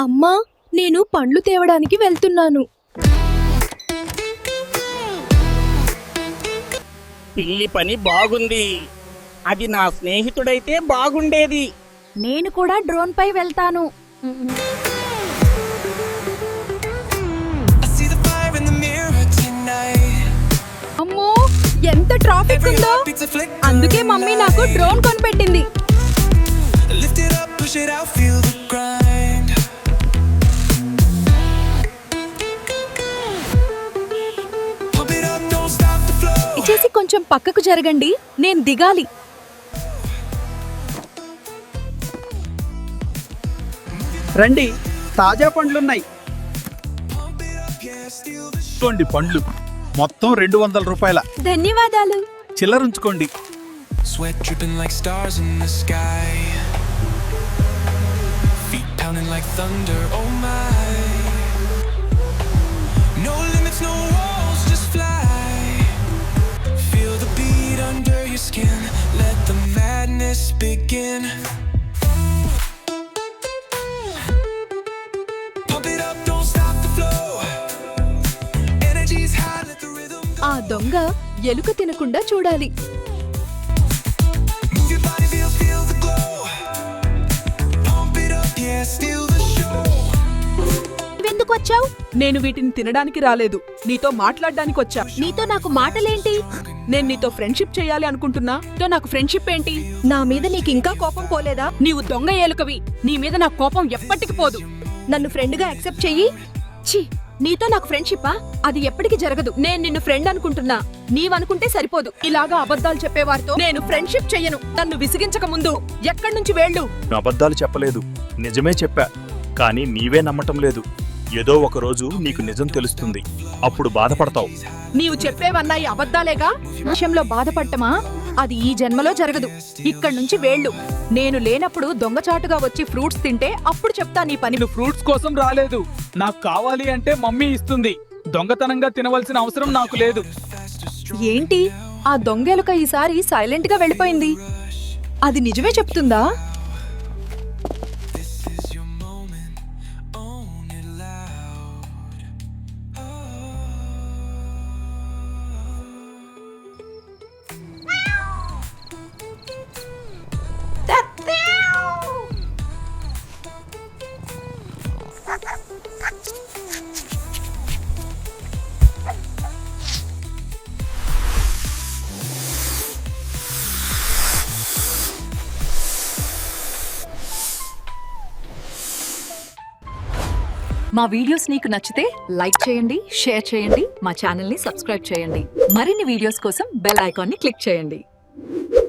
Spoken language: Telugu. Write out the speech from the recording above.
అమ్మా, నేను పండ్లు తేవడానికి వెళ్తున్నాను. పిల్లి పని బాగుంది. అది నా స్నేహితుడైతే బాగుండేది. నేను కూడా డ్రోన్ పై వెళ్తాను. అమ్మో, ఎంత ట్రాఫిక్ ఉందో! అందుకే మమ్మీ నాకు డ్రోన్ కొనిపెట్టింది. ఇచ్చేసి కొంచెం పక్కకు జరగండి, నేను దిగాలి. రండి, తాజా పండ్లున్నాయి. ఇటువంటి పండ్లు మొత్తం 200 రూపాయల. ధన్యవాదాలు. చిల్లరుంచుకోండి. Sweat dripping like stars in the sky. Feet pounding like thunder, oh my. No limits, no walls, just fly. Feel the beat under your skin. Let the madness begin. Pump it up, don't stop the flow. Energy's high, let the rhythm go. ఆ దొంగ ఎలుక తినకుండా చూడాలి. Move your body, feel the glow. Pump it up, yeah, steal the show. నువ్వెందుకు వచ్చావు? నేను వీటిని తినడానికి రాలేదు, నీతో మాట్లాడడానికి వచ్చా. నీతో నాకు మాటలేంటి? నేను నీతో ఫ్రెండ్షిప్ చేయాలి అనుకుంటున్నా. తో నాకు ఫ్రెండ్షిప్ ఏంటి? నా మీద నీకు ఇంకా కోపం పోలేదా? నీవు దొంగ ఏలుకవి. నీ మీద నాకు కోపం ఎప్పటికి పోదు. నన్ను ఫ్రెండ్గా యాక్సెప్ట్ చెయ్యి. ఛీ, నీతో నాకు ఫ్రెండ్షిప్పా? అది ఎప్పటికీ జరగదు. నేను నిన్ను ఫ్రెండ్ అనుకుంటున్నా, నీవనుకుంటే సరిపోదు. ఇలాగా అబద్ధాలు చెప్పేవారితో నేను ఫ్రెండ్షిప్ చెయ్యను. నన్ను విసిగించక ముందు ఎక్కడి నుంచి వేళ్ళు. నేను అబద్ధాలు చెప్పలేదు, నిజమే చెప్పా. కానీ నీవే నమ్మటం లేదు. ఏదో ఒక రోజు నీకు నిజం తెలుస్తుంది, అప్పుడు బాధపడతావు. నీవు చెప్పేవన్నా ఈ అబద్ధాలేగా. విషయంలో బాధపడటమా? అది ఈ జన్మలో జరగదు. ఇక్కడి నుంచి వేళ్ళు. నేను లేనప్పుడు దొంగచాటుగా వచ్చి ఫ్రూట్స్ తింటే అప్పుడు చెప్తా నీ పని. నేను ఫ్రూట్స్ కోసం రాలేదు. నాకు కావాలి అంటే మమ్మీ ఇస్తుంది. దొంగతనంగా తినవలసిన అవసరం నాకు లేదు. ఏంటి, ఆ దొంగెలుక ఈసారి సైలెంట్ గా వెళ్ళిపోయింది. అది నిజమే చెప్తుందా? This is your moment, own it loud. మా వీడియోస్ నీకు నచ్చితే లైక్ చేయండి, షేర్ చేయండి, మా ఛానల్ని సబ్స్క్రైబ్ చేయండి. మరిన్ని వీడియోస్ కోసం బెల్ ఐకాన్ని క్లిక్ చేయండి.